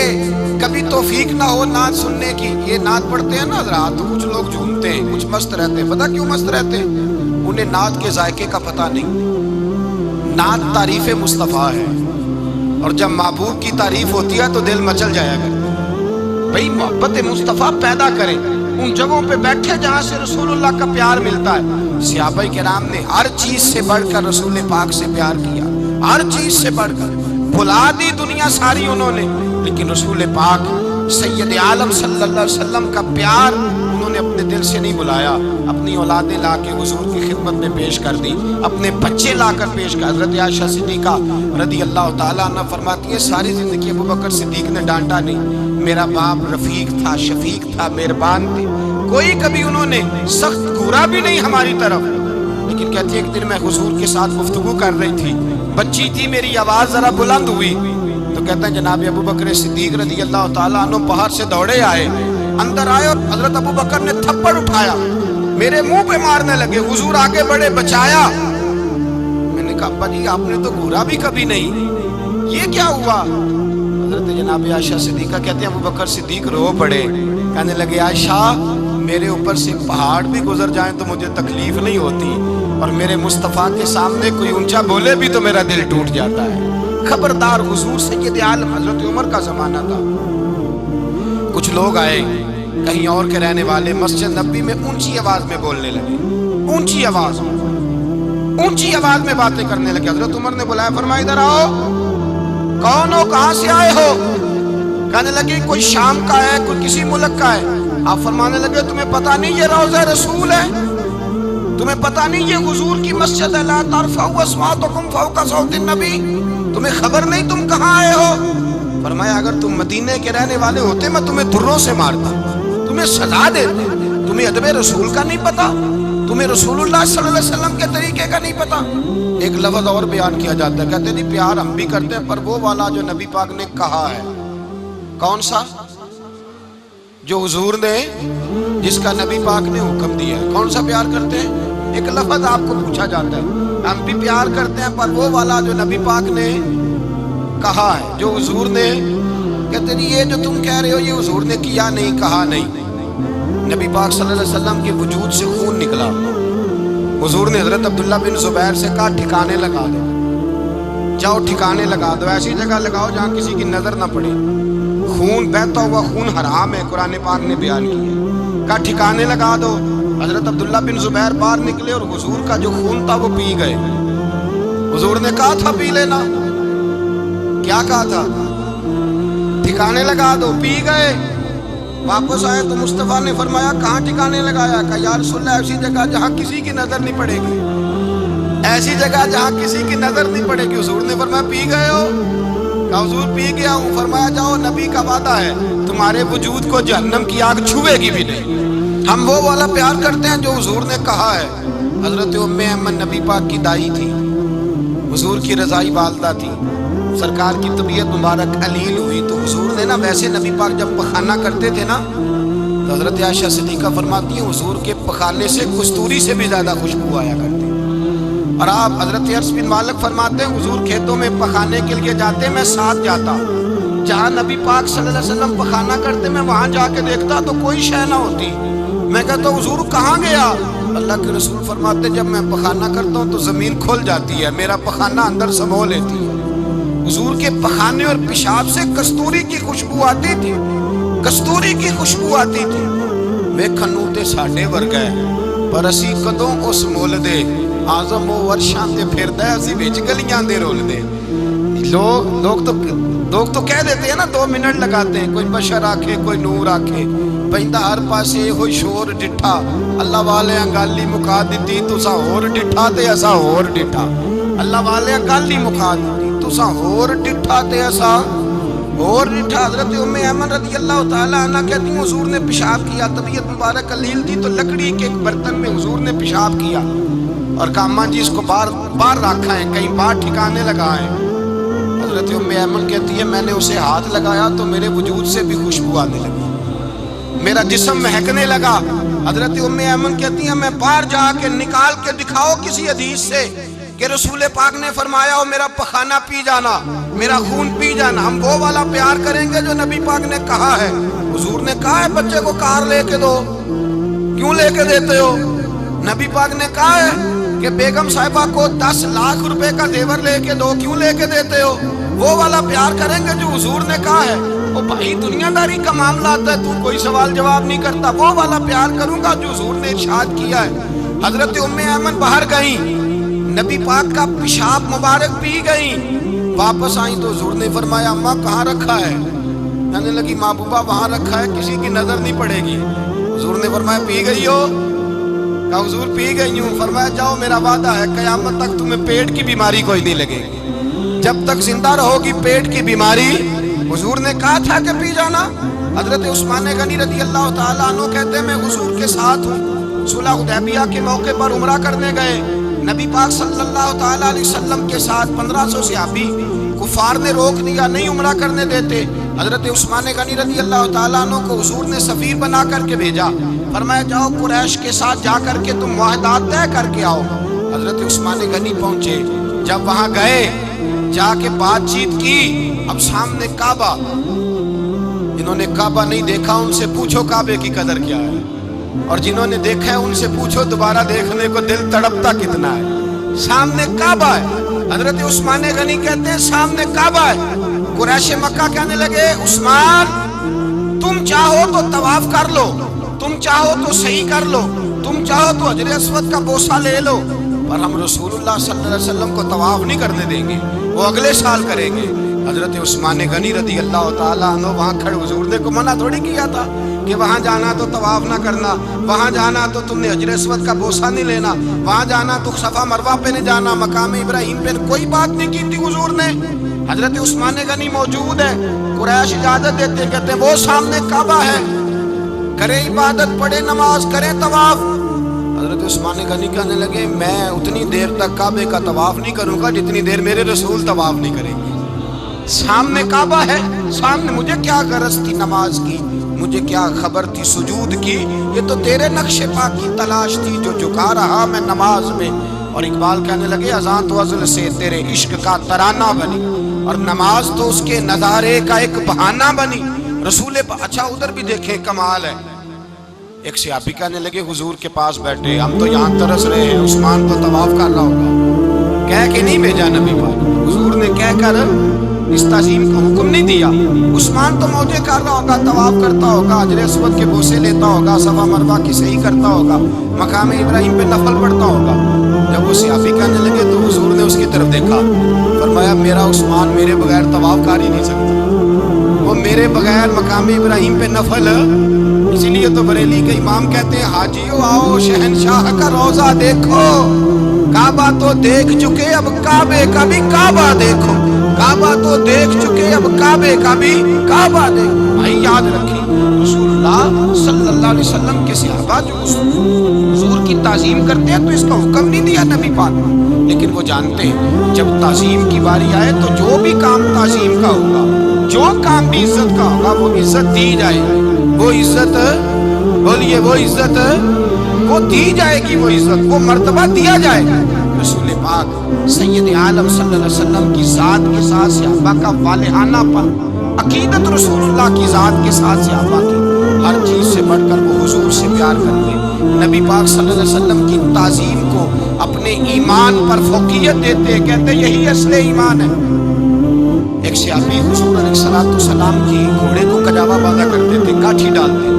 کبھی توفیق نہ ہو نعت سننے کی۔ یہ نعت پڑھتے ہیں نا حضرات، تو کچھ لوگ جھومتے ہیں، کچھ مست رہتے ہیں۔ پتہ کیوں مست رہتے ہیں؟ انہیں نعت کے ذائقے کا پتہ نہیں۔ نعت تعریف مصطفیٰ ہے، اور جب محبوب کی تعریف ہوتی ہے تو دل مچل جایا کرتا ہے۔ بھئی محبت مصطفیٰ پیدا کریں ان جگہوں پہ بیٹھے جہاں سے رسول اللہ کا پیار ملتا ہے۔ صحابہ کرام نے ہر چیز سے بڑھ کر رسول پاک سے پیار کیا، ہر چیز سے بڑھ کر۔ بھلا دی دنیا ساری انہوں نے، لیکن رسول پاک سید عالم صلی اللہ علیہ وسلم کا پیار انہوں نے اپنے دل سے نہیں بلایا۔ اپنی اولادیں لا کے حضور کی خدمت میں پیش کر دی، اپنے بچے لا کر پیش کر۔ حضرت عائشہ صدیقہ رضی اللہ تعالیٰ عنہ فرماتی ہے ساری زندگی ابوبکر صدیق نے ڈانٹا نہیں، میرا باپ رفیق تھا، شفیق تھا، مہربان تھے، کوئی کبھی انہوں نے سخت گھورا بھی نہیں ہماری طرف۔ لیکن کہتی ہے ایک دن میں حضور کے ساتھ گفتگو کر رہی تھی، بچی تھی، میری آواز ذرا بلند ہوئی تو کہتے ہیں جناب ابوبکر صدیق رضی اللہ تعالیٰ عنہ باہر سے دوڑے آئے، اندر آئے اور حضرت ابوبکر نے تھپڑ اٹھایا، میرے منہ پہ مارنے لگے۔ حضور آگے بڑھے، بچایا۔ میں نے کہا ابا جی آپ نے تو گھورا بھی کبھی نہیں، یہ کیا ہوا؟ حضرت جناب عائشہ صدیقہ کہتے ہیں ابوبکر صدیق رو پڑے، کہنے لگے عائشہ میرے اوپر سے پہاڑ بھی گزر جائیں تو مجھے تکلیف نہیں ہوتی، اور میرے مصطفیٰ کے سامنے کوئی اونچا بولے بھی تو میرا دل ٹوٹ جاتا ہے۔ خبردار، حضور سید عالم حضرت عمر کا زمانہ تھا، کچھ لوگ آئے کہیں اور کے رہنے والے، مسجد نبوی میں اونچی آواز میں بولنے لگے، اونچی آواز میں باتیں کرنے لگے۔ حضرت عمر نے بلایا، فرمایا ادھر آؤ، کون ہو، کہاں سے آئے ہو؟ کہنے لگے کوئی شام کا ہے، کوئی کسی ملک کا ہے۔ آپ فرمانے لگے تمہیں پتہ نہیں یہ روضہ رسول ہے؟ تمہیں پتہ نہیں یہ حضور کی مسجد ہے؟ لا ترفعوا اصواتکم فوق صوت النبی، تمہیں خبر نہیں تم کہاں آئے ہو؟ فرمایا اگر تم مدینے کے رہنے والے ہوتے میں تمہیں دروں سے مارتا، تمہیں سزا دیتے۔ تمہیں ادب رسول کا نہیں پتا، تمہیں رسول اللہ صلی اللہ علیہ وسلم کے طریقے کا نہیں پتا۔ ایک لفظ اور بیان کیا جاتا ہے، کہتے ہیں پیار ہم بھی کرتے ہیں، پر وہ والا جو نبی پاک نے کہا ہے۔ کون سا؟ جو حضور نے، جس کا نبی پاک نے حکم دیا ہے۔ کون سا پیار کرتے ہیں؟ ایک لفظ آپ کو پوچھا جاتا ہے، ہم بھی پیار کرتے ہیں پر وہ والا جو نبی پاک نے کہا ہے، جو حضور نے۔ کہتے ہیں یہ جو تم کہہ رہے ہو یہ حضور نے کیا نہیں، کہا نہیں۔ نبی پاک صلی اللہ علیہ وسلم کے وجود سے خون نکلا، حضور نے حضرت عبداللہ بن زبیر سے کہا ٹھکانے لگا دو، جاؤ ٹھکانے لگا دو، ایسی جگہ لگاؤ جہاں کسی کی نظر نہ پڑے۔ خون بہتا ہوا خون حرام ہے، قرآن پاک نے بیان کیا، کہا ٹھکانے لگا دو۔ حضرت عبداللہ بن زبیر باہر نکلے اور حضور کا جو خون تھا وہ پی گئے۔ حضور نے کہا تھا پی لینا، کیا کہا تھا؟ ٹھکانے لگا دو، پی گئے۔ واپس آئے تو مصطفیٰ نے فرمایا کہاں ٹھکانے لگایا؟ کہا یا رسول اللہ ایسی جگہ جہاں کسی کی نظر نہیں پڑے گی، ایسی جگہ جہاں کسی کی نظر نہیں پڑے گی۔ حضور نے فرمایا پی گئے ہو؟ کہا حضور پی گیا ہوں. فرمایا جاؤ نبی کا وعدہ ہے تمہارے وجود کو جہنم کی آگ چھوے گی بھی نہیں. ہم وہ والا پیار کرتے ہیں جو حضور نے کہا ہے. حضرت ام ایمن نبی پاک کی دائی تھی, حضور کی رضائی والدہ تھی. سرکار کی طبیعت مبارک علیل ہوئی تو حضور نے نا ویسے نبی پاک جب پخانہ کرتے تھے نا تو حضرت عائشہ صدیقہ فرماتی ہیں حضور کے پخانے سے کستوری سے بھی زیادہ خوشبو آیا کرتی. اور آپ حضرت انس بن مالک فرماتے ہیں حضور کھیتوں میں پخانے کے لیے جاتے میں ساتھ جاتا. جہاں نبی پاک صلی اللہ علیہ وسلم پخانہ کرتے میں وہاں جا کے دیکھتا تو کوئی شے نہ ہوتی. میں کہتا حضور کہاں گیا؟ اللہ کے رسول فرماتے جب میں پخانہ کرتا ہوں تو زمین کھل جاتی ہے, میرا پخانہ اندر سمو لیتی ہے. حضور کے پخانے اور پیشاب سے کستوری کی خوشبو آتی تھی, کستوری کی خوشبو آتی تھی. ویکھنوں تے ساڈے ورگا ہے پر اسی کدوں اس مول دے آزم و ورشاں تے پھردا اسی وچ گلیاں دے رول دے. لوگ تو کہہ دیتے ہیں نا 2 منٹ لگاتے ہیں, کوئی بشر آکھے کوئی نور آکھے, پیندا ہر پاسے ہوئی شور ڈٹھا. اللہ والے گالی مکا دیتی تسا ہور ڈٹھا تے اسا ہور ڈٹھا. اللہ والے گالی مکا دیتی تسا ہور ڈٹھا تے اسا ہور ڈٹھا. حضرت ام ایمن رضی اللہ تعالی عنہ کہتی ہیں حضور نے پیشاب کیا, طبیعت مبارک علیل تھی تو لکڑی کے ایک برتن میں حضور نے پیشاب کیا اور کہا اماں جی اس کو باہر رکھا ہے, کہیں باہر ٹھکانے لگائیں. حضرت ام ایمن کہتی ہے میں نے اسے ہاتھ لگایا تو میرے وجود سے بھی خوشبو آنے لگی, میرا جسم مہکنے لگا. حضرت ام ایمن کہتی ہیں میں باہر جا کے نکال کے دکھاؤ کسی حدیث سے کہ رسول پاک نے فرمایا ہو میرا پخانہ پی جانا, میرا خون پی جانا. ہم وہ والا پیار کریں گے جو نبی پاک نے کہا ہے. حضور نے کہا ہے بچے کو کار لے کے دو, کیوں لے کے دیتے ہو؟ نبی پاک نے کہا ہے کہ بیگم صاحبہ کو 10 لاکھ روپے کا زیور لے کے دو, کیوں لے کے دیتے ہو؟ وہ والا پیار کریں گے جو حضور نے کہا ہے. وہ بھائی دنیا داری کا معاملہ آتا ہے, تو کوئی سوال جواب نہیں کرتا. وہ والا پیار کروں گا جو حضور نے ارشاد کیا ہے. حضرت ام ایمن باہر گئیں, نبی پاک کا پیشاب مبارک پی گئیں, واپس آئیں تو حضور نے فرمایا اماں کہاں رکھا ہے؟ کہنے لگی محبوبہ وہاں رکھا ہے, کسی کی نظر نہیں پڑے گی. حضور نے فرمایا پی گئی ہو؟ کہا حضور پی گئی ہوں. فرمایا جاؤ میرا وعدہ ہے قیامت تک تمہیں پیٹ کی بیماری کوئی نہیں لگے گی, جب تک زندہ رہو گی پیٹ کی بیماری. حضور نے کہا تھا کہ پی جانا. حضرت عثمان غنی رضی اللہ تعالیٰ عنہ کہتے ہیں میں حضور کے ساتھ ہوں, صلح حدیبیہ کے موقع پر عمرہ کرنے گئے. نبی پاک صلی اللہ تعالیٰ علیہ وسلم کے ساتھ 1500 صحابی, کفار نے روک دیا نہیں عمرہ کرنے دیتے. حضرت عثمان غنی رضی اللہ تعالیٰ عنہ کو حضور نے سفیر بنا کر کے بھیجا. فرمایا جاؤ قریش کے ساتھ جا کر کے تم معاہدات طے کر کے آؤ. حضرت عثمان غنی پہنچے, جب وہاں گئے جا کے بات چیت کی. اب سامنے کعبہ, جنہوں نے کعبہ نہیں دیکھا ان سے پوچھو کعبے کی قدر کیا ہے, اور جنہوں نے دیکھا ہے ان سے پوچھو دوبارہ دیکھنے کو دل تڑپتا کتنا ہے. سامنے کعبہ ہے. حضرت عثمان غنی کہتے ہیں سامنے کعبہ ہے. قریش مکہ کہنے لگے عثمان تم چاہو تو طواف کر لو, تم چاہو تو صحیح کر لو, تم چاہو تو حجر اسود کا بوسہ لے لو, پر ہم رسول اللہ صلی اللہ علیہ وسلم کو طواف نہیں کرنے دیں گے, وہ اگلے سال کریں گے. حضرت عثمان غنی رضی اللہ تعالیٰ عنہ وہاں کھڑے, حضور نے کو منع تھوڑی کیا تھا کہ وہاں جانا تو طواف نہ کرنا, وہاں جانا تو تم نے حجر اسود کا بوسہ نہیں لینا, وہاں جانا تو صفا مروہ پہ نہیں جانا, مقام ابراہیم پہ کوئی بات نہیں کی تھی حضور نے. حضرت عثمان غنی موجود ہے, قریش اجازت دیتے, کہتے وہ سامنے کعبہ ہے, کرے عبادت, پڑھے نماز, کرے طواف. حضرت عثمان غنی کہنے لگے میں اتنی دیر تک کعبے کا طواف نہیں کروں گا جتنی دیر میرے رسول طواف نہیں کریں گے. سامنے کعبہ ہے, سامنے, مجھے کیا غرض تھی نماز کی, مجھے کیا خبر تھی سجود کی, یہ تو تیرے نقش پا کی تلاش تھی جو جھکا رہا میں نماز میں. اور اقبال کہنے لگے اذان تو ازل سے تیرے عشق کا ترانہ بنی, اور نماز تو اس کے نظارے کا ایک بہانہ بنی. رسول اچھا ادھر بھی دیکھیں کمال ہے. ایک صحابی کہنے لگے حضور کے پاس بیٹھے, ہم تو یہاں ترس رہے ہیں, عثمان تو طواف کر رہا ہوگا, کہہ کے نہیں بھیجا نبی پاک. حضور نے کہہ کر اس تعظیم کا حکم نہیں دیا. عثمان تو موجے کر رہا ہوگا, طواف کرتا ہوگا, حجر اسود کے بوسے لیتا ہوگا, صفا مروہ کی صحیح کرتا ہوگا, مقام ابراہیم پہ نفل پڑھتا ہوگا. جب وہ صحابی کہنے لگے تو حضور نے اس کی طرف دیکھا, فرمایا میرا عثمان میرے بغیر طواف کر ہی نہیں سکتا, وہ میرے بغیر مقام ابراہیم پہ نفل. اسی لیے تو بریلی کے امام کہتے ہیں حاجیو آؤ شہنشاہ کا روضہ دیکھو, کعبہ تو دیکھ چکے اب کعبے کا بھی کعبہ دیکھو. کعبہ تو دیکھ چکے، اب کعبے کا بھی کعبہ دیکھ۔ بھائی یاد رکھیں رسول اللہ صلی اللہ علیہ وسلم کے صحابہ جو حضور کی تعظیم کرتے ہیں تو اس کا حکم نہیں دیا نبی پاک، لیکن وہ جانتے ہیں جب تعظیم کی باری آئے تو جو بھی کام تعظیم کا ہوگا، جو کام بھی عزت کا ہوگا، وہ عزت دی جائے گی، وہ عزت بولیے، وہ عزت وہ دی جائے گی، وہ عزت وہ مرتبہ دیا جائے گا۔ رسول پاک سید عالم صلی اللہ علیہ وسلم کی ذات کے ساتھ صحابہ کا والہانہ پن، عقیدت رسول اللہ کی ذات کے ساتھ صحابہ کی ہر چیز سے بڑھ کر وہ حضور سے پیار کرتے، نبی پاک صلی اللہ علیہ وسلم کی تعظیم کو اپنے ایمان پر فوقیت دیتے، کہتے یہی اصل ایمان ہے۔ ایک صحابی حضور علیہ السلام کی گھوڑے کو کجاوا باندھا کرتے تھے، کاٹھی ڈالتے تھے۔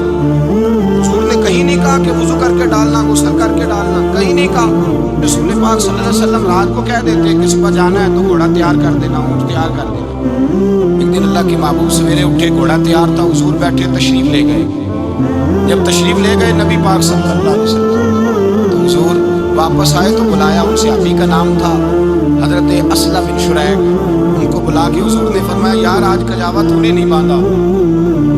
حضور نے کہیں نہیں کہا کہ وضو کر کے ڈالنا، غسل کر کے ڈالنا، کہیں نہیں کہا۔ رسول پاک صلی اللہ علیہ وسلم رات کو کہہ دیتے کہ صبح جانا ہے تو گھوڑا تیار کر دینا، اونٹ تیار کر دینا۔ ایک دن اللہ کے محبوب سویرے اٹھے، گھوڑا تیار تھا، حضور بیٹھے تشریف لے گئے۔ جب تشریف لے گئے نبی پاک صلی اللہ علیہ وسلم تو حضور واپس آئے تو بلایا، ان صحابی کا نام تھا حضرت اسلم بن شریک۔ ان کو بلا کے حضور نے فرمایا یار آج کجاوا تو نے نہیں باندھا۔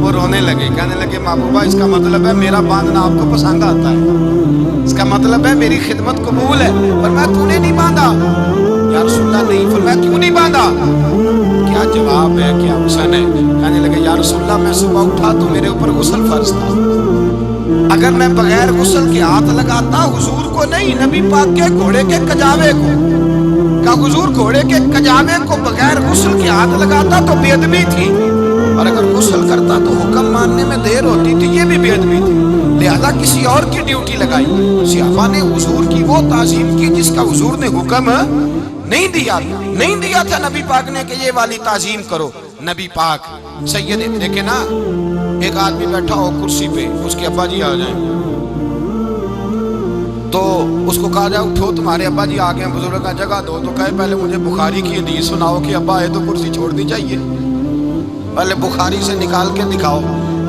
وہ رونے لگے، کہنے لگے محبوبہ اس کا مطلب ہے میرا باندھنا آپ کو پسند آتا ہے، اس کا مطلب ہے میری خدمت قبول ہے۔ فرمایا تو نے نہیں باندھا؟ یا رسول اللہ نہیں۔ فرمایا کیوں نہیں باندھا؟ کیا جواب ہے، کیا حسن ہے؟ کہنے لگے یا رسول اللہ میں صبح اٹھا تو میرے اوپر غسل فرض تھا، اگر میں بغیر غسل کے ہاتھ لگاتا حضور کو نہیں، نبی پاک کے گھوڑے کے کجاوے کو، کہ حضور گھوڑے کے کجاوے کو بغیر غسل کے ہاتھ لگاتا تو بے ادبی تھی، اور اگر غسل کرتا تو حکم ماننے میں دیر ہوتی تھی، یہ بھی بے ادبی تھی، لہذا کسی اور کی ڈیوٹی لگائی۔ صحابہ نے حضور کی وہ تعظیم کی جس کا حضور نے حکم نہیں دیا تھا نبی پاک نے کہ یہ والی تعظیم کرو۔ نبی پاک سید دیکھیں نا، ایک آدمی بیٹھا ہو کرسی پہ، اس کے ابا جی آ جائیں تو اس کو کہا جائے اٹھو تمہارے ابا جی آ گئے ہیں، بزرگ کا جگہ دو، تو کہے پہلے مجھے بخاری کی حدیث سناؤ کہ ابا آئے تو کرسی چھوڑنی چاہیے، پہلے بخاری سے نکال کے دکھاؤ۔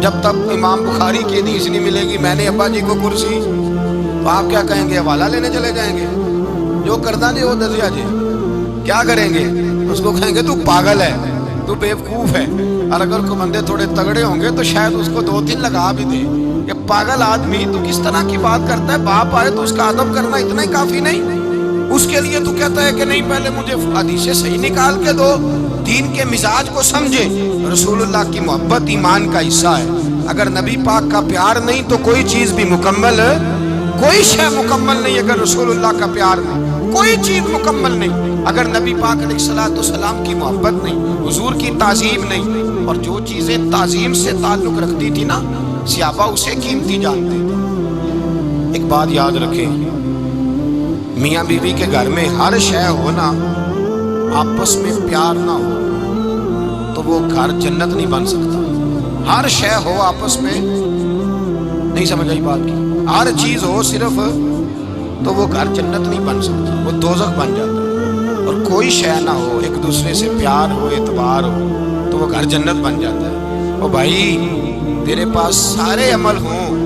جب تک امام بخاری کی حدیث نہیں ملے گی میں نے ابا جی کو کرسی، تو آپ کیا کہیں گے؟ حوالہ لینے چلے جائیں گے، جو کردہ نہیں ہو دسیا جی کیا کریں گے؟ اس کو کہیں گے تو پاگل ہے، تو بیوقوف ہے، اور اگر کو بندے تھوڑے تگڑے ہوں گے تو شاید اس کو دو تین لگا بھی دے کہ پاگل آدمی تو کس طرح کی بات کرتا ہے، باپ آئے تو اس کا ادب کرنا اتنا ہی کافی نہیں؟ اس کے لیے تو کہتا ہے کہ نہیں پہلے مجھے حدیثیں صحیح نکال کے دو، دین کے مزاج کو سمجھے۔ رسول اللہ کی محبت ایمان کا حصہ ہے، اگر نبی پاک کا پیار نہیں تو کوئی چیز بھی مکمل، کوئی شے مکمل نہیں، اگر رسول اللہ کا پیار نہیں کوئی چیز مکمل نہیں، اگر نبی پاک علیہ السلام کی محبت نہیں، حضور کی تعظیم نہیں، اور جو چیزیں تعظیم سے تعلق رکھتی تھی نا صحابہ اسے قیمتی جانتے تھے۔ ایک بات یاد رکھیں، میاں بیوی کے گھر میں ہر شے ہونا، آپس میں پیار نہ ہو تو وہ گھر جنت نہیں بن سکتا۔ ہر شے ہو آپس میں، نہیں سمجھ آئی بات کی، ہر چیز ہو صرف تو وہ گھر جنت نہیں بن سکتا، وہ دوزخ بن جاتا ہے۔ اور کوئی شے نہ ہو، ایک دوسرے سے پیار ہو، اعتبار ہو تو وہ گھر جنت بن جاتا ہے۔ او بھائی تیرے پاس سارے عمل ہوں،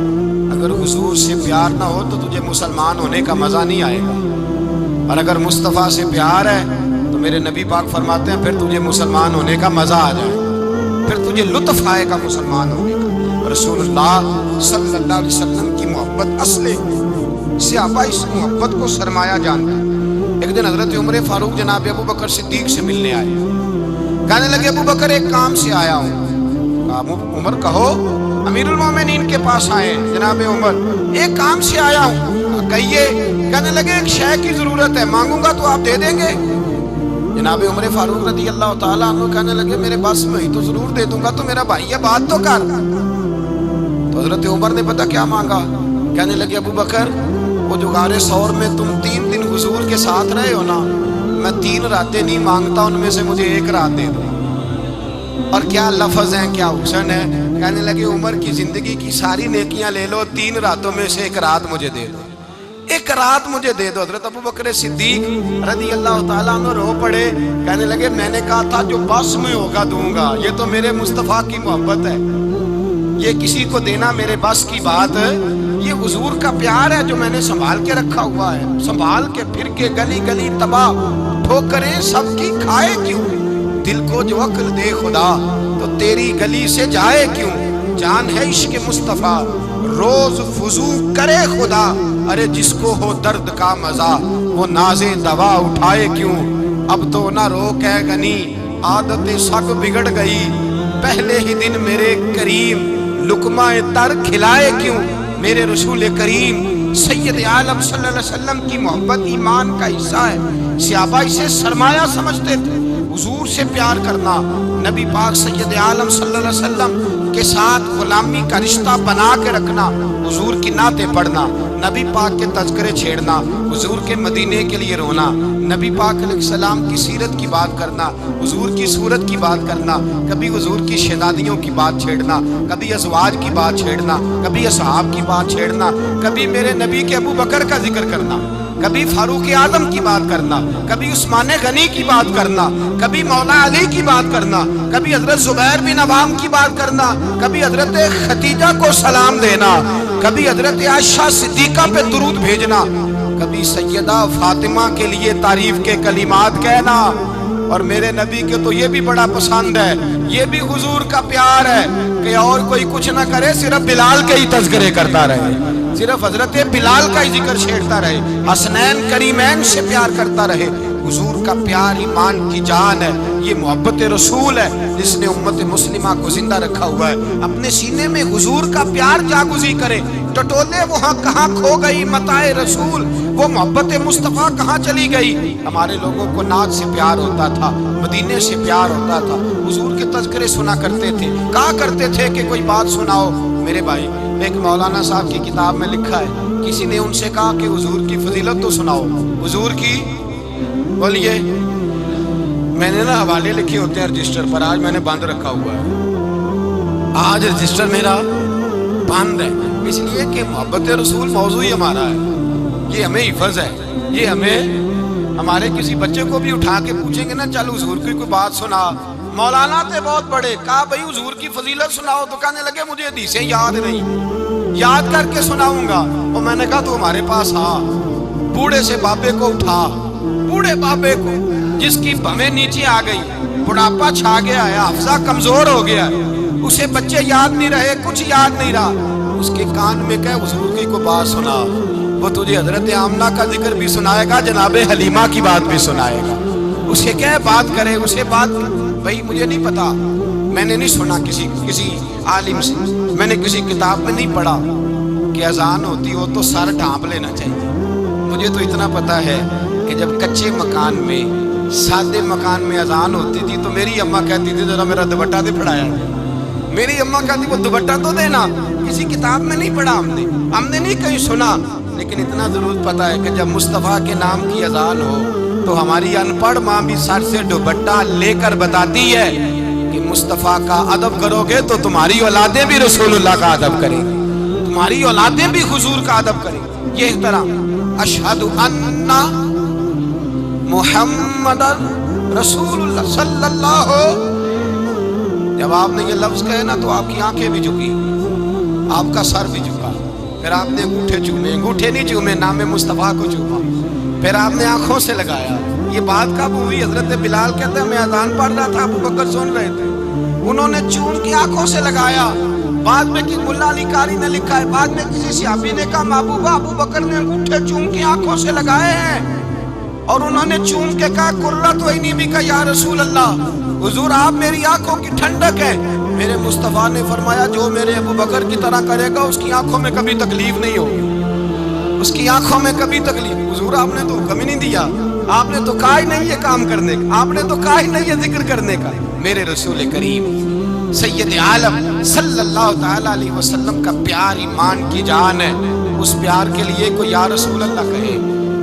اگر حضور سے پیار نہ ہو تو تجھے مسلمان ہونے کا مزہ نہیں آئے گا، اور اگر مصطفیٰ سے پیار ہے تو میرے نبی پاک فرماتے ہیں پھر تجھے مسلمان ہونے کا مزہ آ جائے گا، پھر تجھے لطف آئے گا مسلمان ہونے کا۔ رسول اللہ صلی اللہ علیہ وسلم کی محبت اصل ہے، صحابہ اس محبت کو سرمایہ جانتے ہیں۔ ایک دن حضرت عمر فاروق جناب ابو بکر صدیق سے ملنے آئے، کہنے لگے ابو بکر ایک کام سے آیا ہوں۔ عمر کہو، امیر المومنین کے پاس آئے جناب عمر، ایک کام سے آیا ہوں، کہیے۔ کہنے لگے ایک شے کی ضرورت ہے، مانگوں گا تو آپ دے دیں گے؟ جناب عمر فاروق رضی اللہ تعالیٰ عنہ کہنے لگے میرے پاس میں ہی تو ضرور دے دوں گا، تو میرا بھائی ہے بات تو کر۔ تو حضرت عمر نے پتہ کیا مانگا؟ کہنے لگے ابو بکر وہ جو غار ثور میں تم 3 دن حضور کے ساتھ رہے ہو نا، میں 3 راتیں نہیں مانگتا، ان میں سے مجھے 1 رات دے دو۔ اور کیا لفظ ہیں، کیا حسن ہے۔ کہنے لگے عمر کی زندگی کی ساری نیکیاں لے لو، 3 راتوں میں سے 1 رات مجھے دے دو، 1 رات مجھے دے دو۔ حضرت ابو بکر صدیق رضی اللہ تعالیٰ عنہ رو پڑے، کہنے لگے میں نے کہا تھا جو بس میں ہوگا دوں گا، یہ تو میرے مصطفیٰ کی محبت ہے، یہ کسی کو دینا میرے بس کی بات ہے، یہ حضور کا پیار ہے جو میں نے سنبھال کے رکھا ہوا ہے، سنبھال کے پھر کے گلی گلی تباہ ٹھوکریں سب کی کھائے کیوں، دل کو جو عقل دے خدا تو تیری گلی سے جائے کیوں، جان ہے عشق مصطفیٰ روز فضو کرے خدا، ارے جس کو ہو درد کا مزہ وہ ناز دوا اٹھائے کیوں، اب تو نہ روک ہے غنی عادت سب بگڑ گئی، پہلے ہی دن میرے کریم لقمہ تر کھلائے کیوں، میرے رسول کریم سید عالم صلی اللہ علیہ وسلم کی محبت ایمان کا حصہ ہے، صحابہ اسے سرمایہ سمجھتے تھے، حضور سے پیار کرنا، نبی پاک سید عالم صلی اللہ علیہ وسلم کے ساتھ غلامی کا رشتہ بنا کے رکھنا، حضور کی نعتیں پڑھنا، نبی پاک کے تذکرے چھیڑنا، حضور کے مدینے کے لیے رونا، نبی پاک علیہ السلام کی سیرت کی بات کرنا، حضور کی صورت کی بات کرنا، کبھی حضور کی شہزادیوں کی بات چھیڑنا، کبھی ازواج کی بات چھیڑنا، کبھی اصحاب کی بات چھیڑنا، کبھی میرے نبی کے ابو بکر کا ذکر کرنا، کبھی فاروق اعظم کی بات کرنا، کبھی عثمان غنی کی بات کرنا، کبھی مولا علی کی بات کرنا، کبھی حضرت زبیر بن عوام کی بات کرنا، کبھی حضرت خدیجہ کو سلام دینا، کبھی حضرت عائشہ صدیقہ پہ درود بھیجنا، کبھی سیدہ فاطمہ کے لیے تعریف کے کلمات کہنا، اور میرے نبی کے تو یہ بھی بڑا پسند ہے، یہ بھی حضور کا پیار ہے کہ اور کوئی کچھ نہ کرے، صرف بلال کے ہی تذکرے کرتا رہے، صرف حضرت بلال کا ہی ذکر چھیڑتا رہے، حسنین کریمین سے پیار کرتا رہے۔ حضور کا پیار ایمان کی جان ہے، یہ محبت رسول ہے جس نے امت مسلمہ کو زندہ رکھا ہوا ہے۔ اپنے سینے میں حضور کا پیار جاگزی کرے، ٹٹولے وہاں کہاں کھو گئی متاع رسول، وہ محبت مصطفیٰ کہاں چلی گئی۔ ہمارے لوگوں کو نعت سے پیار ہوتا تھا، مدینے سے پیار ہوتا تھا، حضور کے تذکرے سنا کرتے تھے، کہا کرتے تھے کہ کوئی بات سناؤ میرے بھائی۔ ایک مولانا صاحب کی کتاب میں لکھا ہے، کسی نے ان سے کہا کہ حضور کی فضیلت تو سناؤ، حضور کی بولیے۔ میں نے نا حوالے لکھے ہوتے ہیں رجسٹر پر، آج میں نے بند رکھا ہوا ہے، آج رجسٹر میرا بند ہے، اس لیے کہ محبت رسول موضوع ہی ہمارا ہے، یہ ہمیں حفظ ہے، یہ ہمیں ہمارے کسی بچے کو بھی اٹھا کے پوچھیں گے نا چل حضور کی کوئی بات سنا، مولانا تھے بہت بڑے، کہا بھائی حضور کی فضیلت سناؤ، تو کہنے لگے مجھے حدیثیں یاد نہیں، یاد کر کے سناؤں گا۔ اور میں نے کہا تو ہمارے پاس آ، بوڑھے سے بابے کو اٹھا، بوڑھے بابے کو جس کی بھویں نیچے آ گئی، بڑھاپا چھا گیا ہے، حافظہ کمزور ہو گیا ہے، اسے بچے یاد نہیں رہے، کچھ یاد نہیں رہا، اس کے کان میں کہے حضور کی کوئی بات سنا، وہ تجھے حضرت آمنہ کا ذکر بھی سنائے گا، جناب حلیمہ کی بات بھی سنائے گا، اسے کہے بات کرے، اسے بات بھائی مجھے نہیں پتا، میں نے نہیں سنا کسی عالم سے، میں نے کسی کتاب میں نہیں پڑھا کہ اذان ہوتی ہو تو سر ڈھانپ لینا چاہیے، مجھے تو اتنا پتا ہے کہ جب کچے مکان میں سادے مکان میں اذان ہوتی تھی تو میری اماں کہتی تھی ذرا میرا دوپٹہ دے پڑھایا، میری اماں کہتی وہ دوپٹہ تو دینا، کسی کتاب میں نہیں پڑھا ہم نے نہیں کہیں سنا، لیکن اتنا ضرور پتا ہے کہ جب مصطفیٰ کے نام کی اذان ہو تو ہماری ان پڑھ ماں بھی سر سے دوپٹہ لے کر بتاتی ہے کہ مصطفیٰ کا ادب کرو گے تو تمہاری اولادیں بھی رسول اللہ کا ادب کریں گی، تمہاری اولادیں بھی حضور کا ادب کریں گی۔ یہ احترام، اشہد ان محمد رسول اللہ صلی اللہ، جب آپ نے یہ لفظ کہے نا تو آپ کی آنکھیں بھی جھکی، آپ کا سر بھی جھکا، پھر آپ نے انگوٹھے چومے، انگوٹھے نہیں چومے، نام مصطفیٰ کو چوما، پھر آپ نے آنکھوں سے لگایا۔ یہ بات کب ہوئی؟ حضرت بلال کہتے ہیں میں اذان پڑھ رہا تھا، ابو بکر سن رہے تھے، انہوں نے چوم کی آنکھوں سے لگایا۔ بعد میں کہ ملا علی قاری نے لکھا ہے، بعد میں کسی صحابی نے کہا محبوبہ ابو بکر نے انگوٹھے چوم کی آنکھوں سے لگائے ہیں، اور انہوں نے چوم کے کہا قرۃ عینی بک یا رسول اللہ، حضور آپ میری آنکھوں کی ٹھنڈک ہے۔ میرے مصطفیٰ نے فرمایا جو میرے ابو بکر کی طرح کرے گا اس کی آنکھوں میں کبھی تکلیف نہیں ہوگی، اس کی آنکھوں میں کبھی تکلیف۔ حضور آپ نے تو حکم ہی نہیں دیا، آپ نے تو کہا ہی نہیں یہ کام کرنے کا، آپ نے تو کہا ہی نہیں یہ ذکر کرنے کا۔ میرے رسول کریم سید عالم صلی اللہ تعالی علیہ وسلم کا پیار ایمان کی جان ہے، اس پیار کے لیے کوئی یا رسول اللہ کہے،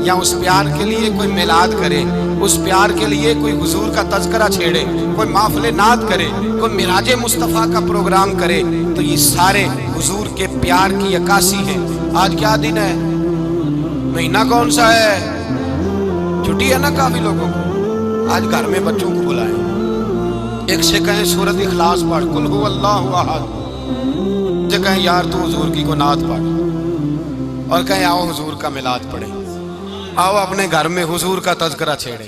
یا اس پیار کے لیے کوئی میلاد کرے، اس پیار کے لیے کوئی حضور کا تذکرہ چھیڑے، کوئی محفل نعت کرے، کوئی معراج مصطفیٰ کا پروگرام کرے، تو یہ سارے حضور کے پیار کی عکاسی ہے۔ آج کیا دن ہے؟ مہینہ کون سا ہے؟ چھٹی ہے نا کافی لوگوں کو، آج گھر میں بچوں کو بلائیں، ایک سے کہیں سورۃ اخلاص پڑھ، قل هو اللہ احد، جو کہیں یار تو حضور کی کو نعت پڑھ، اور کہیں آؤ حضور کا میلاد پڑھیں، آؤ اپنے گھر میں حضور کا تذکرہ چھیڑے،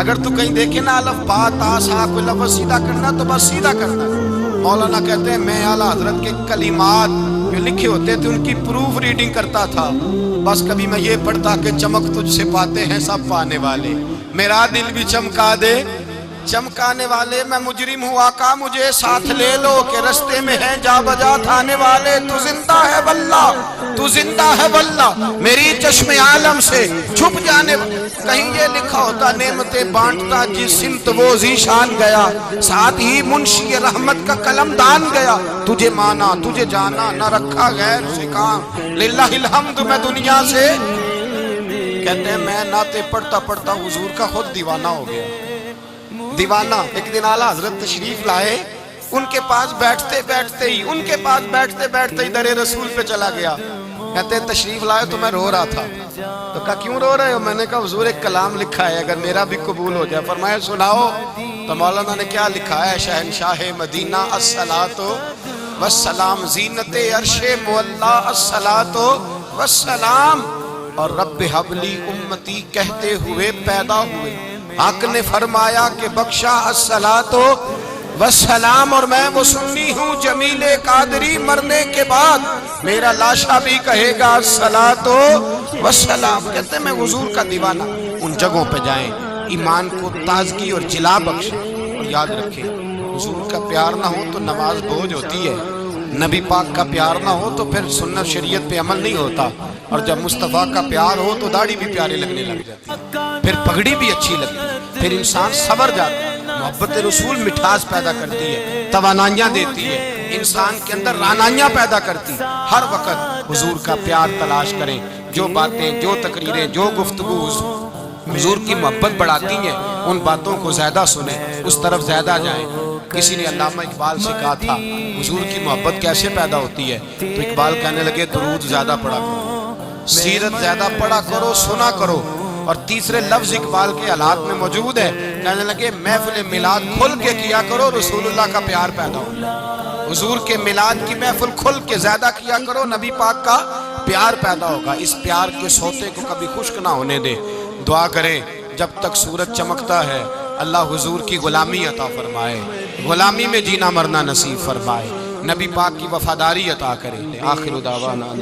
اگر تو کہیں دیکھے نا الف با تا سا کوئی لفظ سیدھا کرنا تو بس سیدھا کرنا ہے۔ مولانا کہتے ہیں میں اعلیٰ حضرت کے کلمات جو لکھے ہوتے تھے ان کی پروف ریڈنگ کرتا تھا، بس کبھی میں یہ پڑھتا کہ چمک تجھ سے پاتے ہیں سب پانے والے، میرا دل بھی چمکا دے چمکانے والے، میں مجرم ہوں آقا مجھے ساتھ لے لو کہ رستے میں ہیں جا بجا تھانے والے، تو زندہ ہے واللہ تو زندہ ہے واللہ میری چشم عالم سے چھپ جانے، کہیں یہ لکھا ہوتا نعمتیں بانٹتا جس سمت وہ ذیشان گیا، ساتھ ہی منشی رحمت کا قلم دان گیا، تجھے مانا تجھے جانا نہ رکھا غیر سے کام، للہ الحمد میں دنیا سے، کہتے ہیں میں نعتیں پڑھتا پڑھتا حضور کا خود دیوانہ ہو گیا، دیوانہ۔ ایک دن اعلیٰ حضرت تشریف لائے، ان کے پاس بیٹھتے بیٹھتے ہی در رسول پہ چلا گیا، کہتے ہیں تشریف لائے تو میں رو رہا تھا، تو کہا کیوں رو رہے ہو؟ میں نے کہا حضور ایک کلام لکھا ہے اگر میرا بھی قبول ہو جائے، فرمایا سناؤ، تو مولانا نے کیا لکھا ہے؟ شہنشاہ مدینہ الصلاۃ والسلام، زینت عرش مولا الصلاۃ والسلام، اور رب حبلی امتی کہتے ہوئے پیدا ہوئے، حق نے فرمایا کہ بخشا الصلاۃ والسلام، اور میں وہ سنی ہوں جمیل قادری مرنے کے بعد میرا لاشا بھی کہے گا الصلاۃ والسلام۔ کہتے ہیں میں حضور کا دیوانہ، ان جگہوں پہ جائیں ایمان کو تازگی اور جلا بخشیں، اور یاد رکھیں حضور کا پیار نہ ہو تو نماز بوجھ ہوتی ہے، نبی پاک کا پیار نہ ہو تو پھر سنت شریعت پہ عمل نہیں ہوتا، اور جب مصطفیٰ کا پیار ہو تو داڑھی بھی پیاری لگنے لگ جاتی ہے، پھر پگڑی بھی اچھی لگتی، پھر انسان صبر جاتا ہے، محبت رسول مٹھاس پیدا کرتی ہے، توانائیاں دیتی ہے، انسان کے اندر رانائیاں پیدا کرتی ہے۔ ہر وقت حضور کا پیار تلاش کریں، جو باتیں جو تقریریں جو گفتگو حضور کی محبت بڑھاتی ہیں ان باتوں کو زیادہ سنیں، اس طرف زیادہ جائیں۔ کسی نے علامہ اقبال سے کہا تھا حضور کی محبت کیسے پیدا ہوتی ہے، تو اقبال کہنے لگے درود زیادہ پڑھا کرو، سیرت زیادہ پڑھا کرو، سنا کرو، اور تیسرے لفظ اقبال کے حالات میں موجود ہے، کہنے لگے محفل میلاد کھل کے کیا کرو، رسول اللہ کا پیار پیدا ہوگا، حضور کے میلاد کی محفل کھل کے زیادہ کیا کرو، نبی پاک کا پیار پیدا ہوگا، اس پیار کے سوتے کو کبھی خشک نہ ہونے دے۔ دعا کریں جب تک سورج چمکتا ہے اللہ حضور کی غلامی عطا فرمائے، غلامی میں جینا مرنا نصیب فرمائے، نبی پاک کی وفاداری عطا کرے۔ آخر دعوانا